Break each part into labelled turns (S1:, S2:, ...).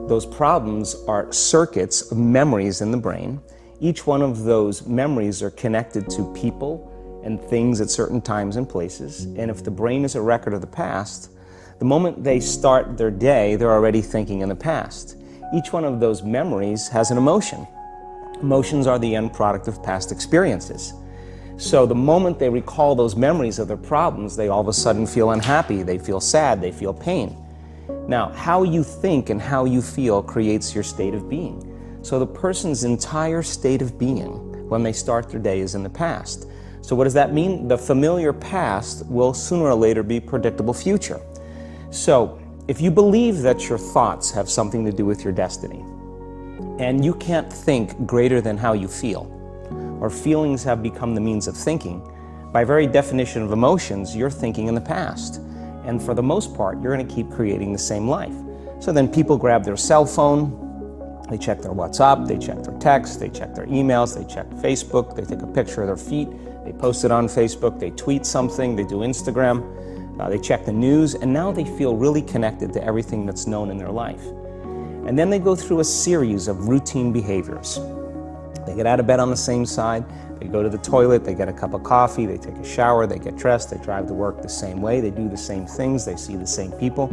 S1: Those problems are circuits of memories in the brain. Each one of those memories are connected to people and things at certain times and places. And if the brain is a record of the past, the moment they start their day, they're already thinking in the past. Each one of those memories has an emotion. Emotions are the end product of past experiences. So the moment they recall those memories of their problems, they all of a sudden feel unhappy, they feel sad, they feel pain. Now, how you think and how you feel creates your state of being. So the person's entire state of being when they start their day is in the past. So what does that mean? The familiar past will sooner or later be predictable future. So if you believe that your thoughts have something to do with your destiny, and you can't think greater than how you feel, or feelings have become the means of thinking, by very definition of emotions, you're thinking in the past. And for the most part, you're going to keep creating the same life. So then people grab their cell phone, they check their WhatsApp, they check their text, they check their emails, they check Facebook, they take a picture of their feet, they post it on Facebook, they tweet something, they do Instagram, they check the news, and now they feel really connected to everything that's known in their life. And then they go through a series of routine behaviors. They get out of bed on the same side, they go to the toilet, they get a cup of coffee, they take a shower, they get dressed, they drive to work the same way, they do the same things, they see the same people,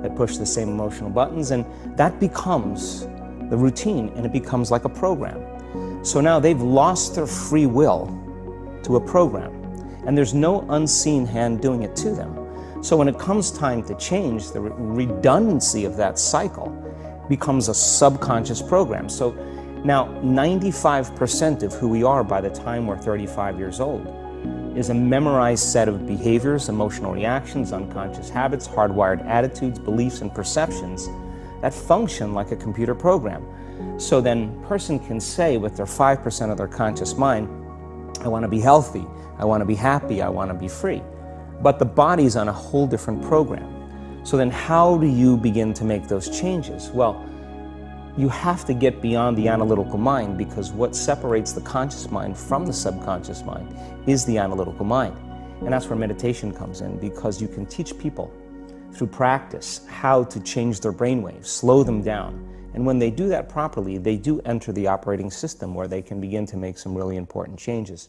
S1: they push the same emotional buttons, and that becomes the routine, and it becomes like a program. So now they've lost their free will to a program, and there's no unseen hand doing it to them. So when it comes time to change, the redundancy of that cycle becomes a subconscious program. So now 95% of who we are by the time we're 35 years old is a memorized set of behaviors, emotional reactions, unconscious habits, hardwired attitudes, beliefs, and perceptions that function like a computer program. So then a person can say with their 5% of their conscious mind, I want to be healthy, I want to be happy, I want to be free. But the body's on a whole different program. So then how do you begin to make those changes? Well, you have to get beyond the analytical mind, because what separates the conscious mind from the subconscious mind is the analytical mind. And that's where meditation comes in, because you can teach people through practice how to change their brainwaves, slow them down. And when they do that properly, they do enter the operating system where they can begin to make some really important changes.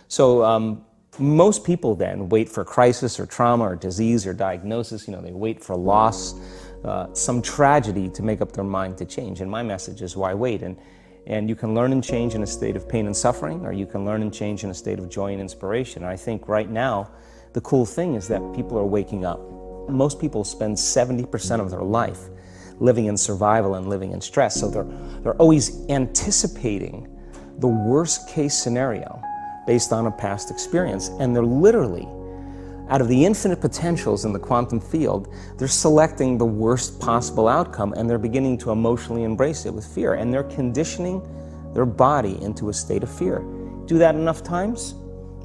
S1: So most people then wait for crisis or trauma or disease or diagnosis. They wait for loss, some tragedy to make up their mind to change. And my message is, why wait? And you can learn and change in a state of pain and suffering, or you can learn and change in a state of joy and inspiration. And I think right now, the cool thing is that people are waking up. Most people spend 70% of their life living in survival and living in stress. So they're always anticipating the worst case scenario based on a past experience. And they're literally, out of the infinite potentials in the quantum field, they're selecting the worst possible outcome, and they're beginning to emotionally embrace it with fear. And they're conditioning their body into a state of fear. Do that enough times,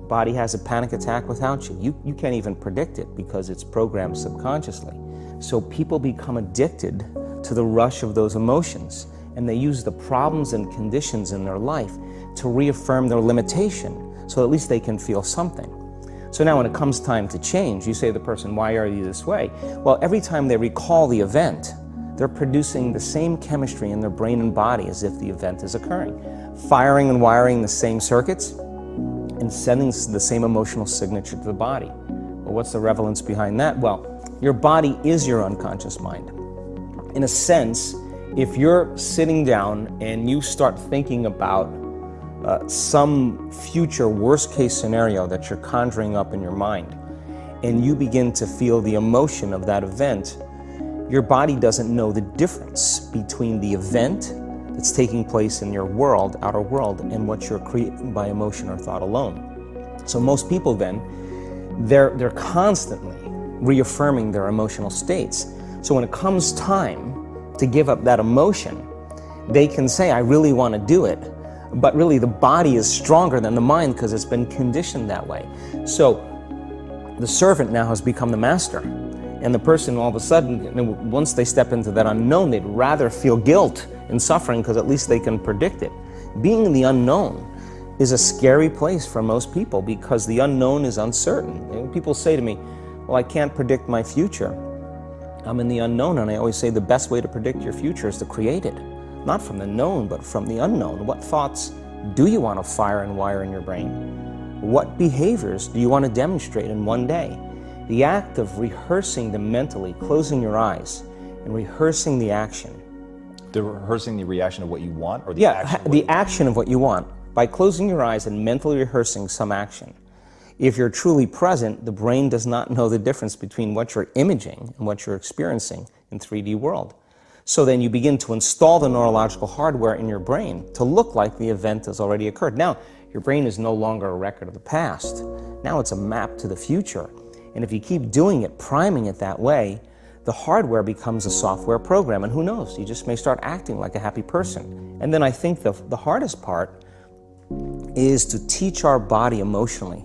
S1: body has a panic attack without you. You can't even predict it because it's programmed subconsciously. So people become addicted to the rush of those emotions, and they use the problems and conditions in their life to reaffirm their limitation, so at least they can feel something. So now when it comes time to change, you say to the person, why are you this way? Well, every time they recall the event, they're producing the same chemistry in their brain and body as if the event is occurring, firing and wiring the same circuits and sending the same emotional signature to the body. Well, what's the relevance behind that? Well, your body is your unconscious mind. In a sense, if you're sitting down and you start thinking about some future worst-case scenario that you're conjuring up in your mind, and you begin to feel the emotion of that event, your body doesn't know the difference between the event that's taking place in your world, outer world, and what you're creating by emotion or thought alone. So most people then, they're constantly reaffirming their emotional states. So when it comes time to give up that emotion, they can say, I really want to do it, but really the body is stronger than the mind because it's been conditioned that way. So the servant now has become the master, and the person all of a sudden, once they step into that unknown, they'd rather feel guilt and suffering because at least they can predict it. Being in the unknown is a scary place for most people because the unknown is uncertain. People say to me, well, I can't predict my future. I'm in the unknown, and I always say the best way to predict your future is to create it. Not from the known, but from the unknown. What thoughts do you want to fire and wire in your brain? What behaviors do you want to demonstrate in one day? The act of rehearsing them mentally, closing your eyes, and rehearsing the action.
S2: Rehearsing the reaction of what you want, or the
S1: Yeah,
S2: action?
S1: the action of what you want. By closing your eyes and mentally rehearsing some action. If you're truly present, the brain does not know the difference between what you're imaging and what you're experiencing in 3D world. So then you begin to install the neurological hardware in your brain to look like the event has already occurred. Now, your brain is no longer a record of the past. Now it's a map to the future. And if you keep doing it, priming it that way, the hardware becomes a software program. And who knows, you just may start acting like a happy person. And then I think the hardest part is to teach our body emotionally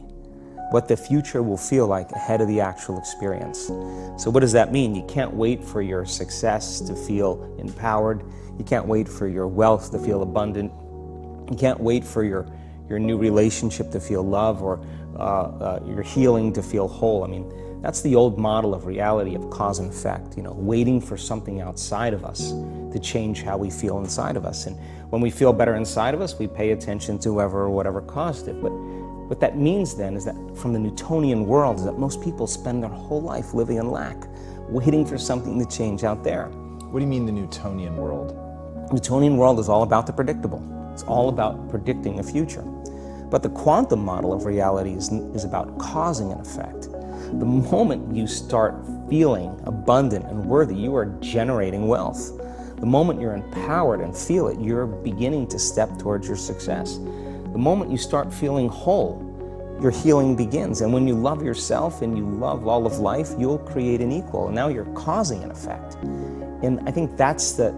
S1: what the future will feel like ahead of the actual experience. So what does that mean? You can't wait for your success to feel empowered. You can't wait for your wealth to feel abundant. You can't wait for your new relationship to feel love, or your healing to feel whole. I mean, that's the old model of reality, of cause and effect, waiting for something outside of us to change how we feel inside of us. And when we feel better inside of us, we pay attention to whoever or whatever caused it. But what that means then is that from the Newtonian world is that most people spend their whole life living in lack, waiting for something to change out there.
S2: What do you mean the Newtonian world?
S1: The Newtonian world is all about the predictable. It's all about predicting the future. But the quantum model of reality is about causing an effect. The moment you start feeling abundant and worthy, you are generating wealth. The moment you're empowered and feel it, you're beginning to step towards your success. The moment you start feeling whole, your healing begins. And when you love yourself and you love all of life, you'll create an equal. And now you're causing an effect. And I think that's the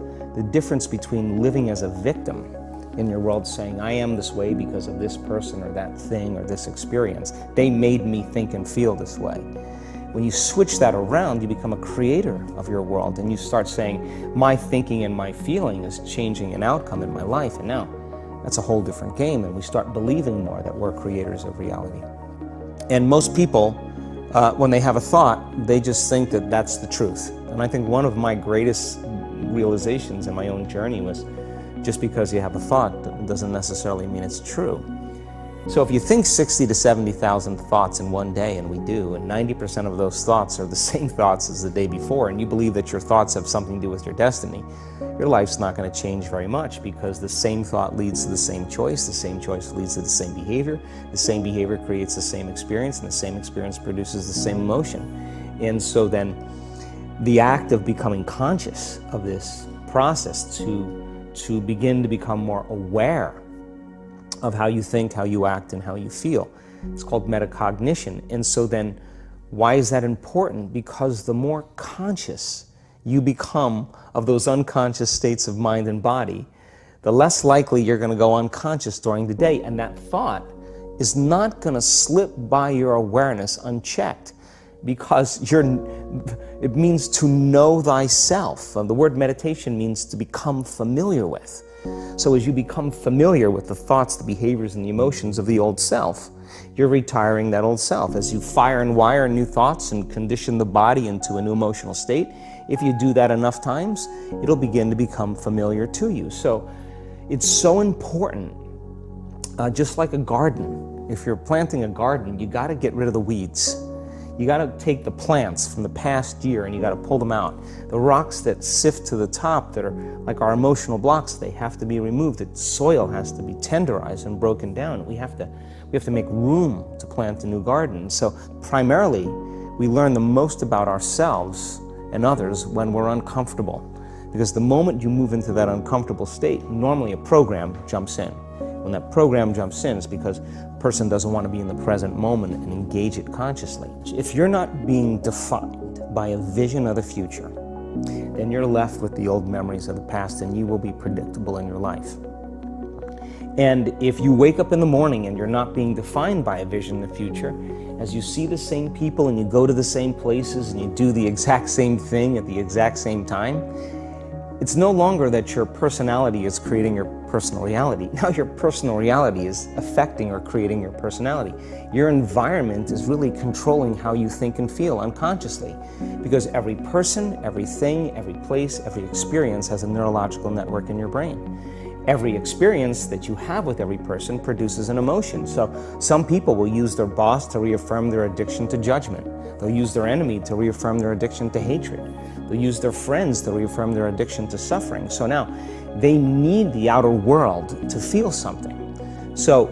S1: difference between living as a victim in your world, saying, I am this way because of this person or that thing or this experience. They made me think and feel this way. When you switch that around, you become a creator of your world, and you start saying, my thinking and my feeling is changing an outcome in my life. And now that's a whole different game, and we start believing more that we're creators of reality. And most people, when they have a thought, they just think that that's the truth. And I think one of my greatest realizations in my own journey was, just because you have a thought doesn't necessarily mean it's true. So if you think 60 to 70,000 thoughts in one day, and we do, and 90% of those thoughts are the same thoughts as the day before, and you believe that your thoughts have something to do with your destiny, your life's not going to change very much, because the same thought leads to the same choice leads to the same behavior creates the same experience, and the same experience produces the same emotion. And so then the act of becoming conscious of this process to begin to become more aware of how you think, how you act, and how you feel. It's called metacognition. And so then, why is that important? Because the more conscious you become of those unconscious states of mind and body, the less likely you're going to go unconscious during the day. And that thought is not going to slip by your awareness unchecked, because it means to know thyself. The word meditation means to become familiar with. So as you become familiar with the thoughts, the behaviors, and the emotions of the old self, you're retiring that old self. As you fire and wire new thoughts and condition the body into a new emotional state, if you do that enough times, it'll begin to become familiar to you. So it's so important, just like a garden. If you're planting a garden, you got to get rid of the weeds. You got to take the plants from the past year and you got to pull them out. The rocks that sift to the top that are like our emotional blocks, they have to be removed. The soil has to be tenderized and broken down. We have to make room to plant a new garden. So primarily, we learn the most about ourselves and others when we're uncomfortable. Because the moment you move into that uncomfortable state, normally a program jumps in. When that program jumps in, it's because the person doesn't want to be in the present moment and engage it consciously. If you're not being defined by a vision of the future, then you're left with the old memories of the past, and you will be predictable in your life. And if you wake up in the morning and you're not being defined by a vision of the future, as you see the same people and you go to the same places and you do the exact same thing at the exact same time, It's no longer that your personality is creating your personal reality. Now your personal reality is affecting or creating your personality. Your environment is really controlling how you think and feel unconsciously, because every person, everything, every place, every experience has a neurological network in your brain. Every experience that you have with every person produces an emotion. So some people will use their boss to reaffirm their addiction to judgment. They'll use their enemy to reaffirm their addiction to hatred. They'll use their friends to reaffirm their addiction to suffering. So now they need the outer world to feel something. So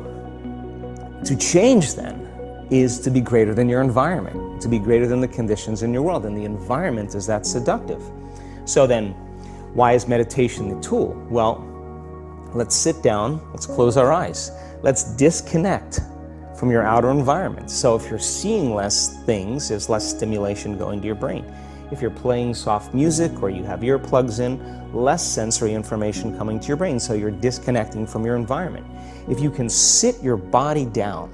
S1: to change then is to be greater than your environment, to be greater than the conditions in your world. And the environment is that seductive. So then why is meditation the tool? Well, let's sit down, let's close our eyes. Let's disconnect from your outer environment. So if you're seeing less things, there's less stimulation going to your brain. If you're playing soft music or you have earplugs in, less sensory information coming to your brain, so you're disconnecting from your environment. If you can sit your body down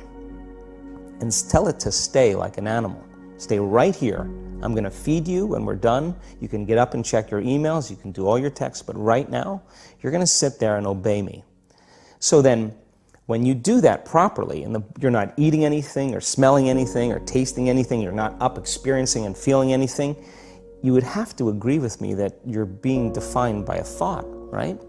S1: and tell it to stay like an animal, stay right here. I'm going to feed you when we're done. You can get up and check your emails, you can do all your texts, but right now, you're going to sit there and obey me. So then, when you do that properly, and you're not eating anything or smelling anything or tasting anything, you're not up experiencing and feeling anything, you would have to agree with me that you're being defined by a thought, right?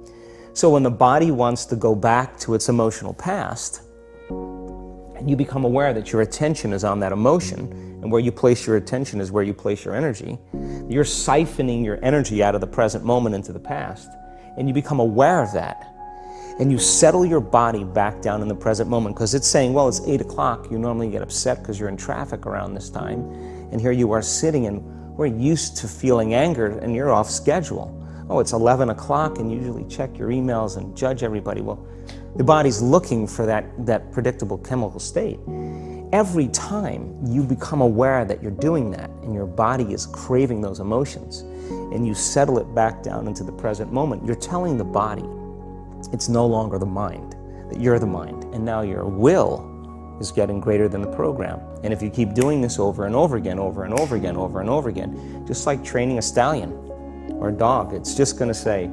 S1: So when the body wants to go back to its emotional past, and you become aware that your attention is on that emotion, and where you place your attention is where you place your energy, you're siphoning your energy out of the present moment into the past, and you become aware of that. And you settle your body back down in the present moment, because it's saying, well, it's 8 o'clock. You normally get upset because you're in traffic around this time. And here you are sitting, and we're used to feeling angered, and you're off schedule. Oh, it's 11 o'clock, and you usually check your emails and judge everybody. Well, the body's looking for that predictable chemical state. Every time you become aware that you're doing that, and your body is craving those emotions, and you settle it back down into the present moment, you're telling the body, it's no longer the mind, that you're the mind, and now your will is getting greater than the program. And if you keep doing this over and over again, over and over again, over and over again, just like training a stallion or a dog, it's just going to say,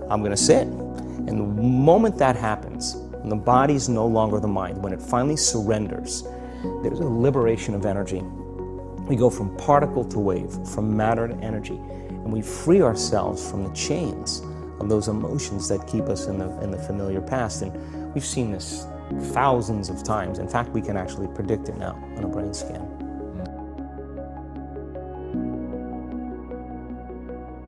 S1: I'm going to sit. And the moment that happens, when the body's no longer the mind, when it finally surrenders, there's a liberation of energy. We go from particle to wave, from matter to energy, and we free ourselves from the chains of those emotions that keep us in the familiar past. And we've seen this thousands of times. In fact, we can actually predict it now on a brain scan.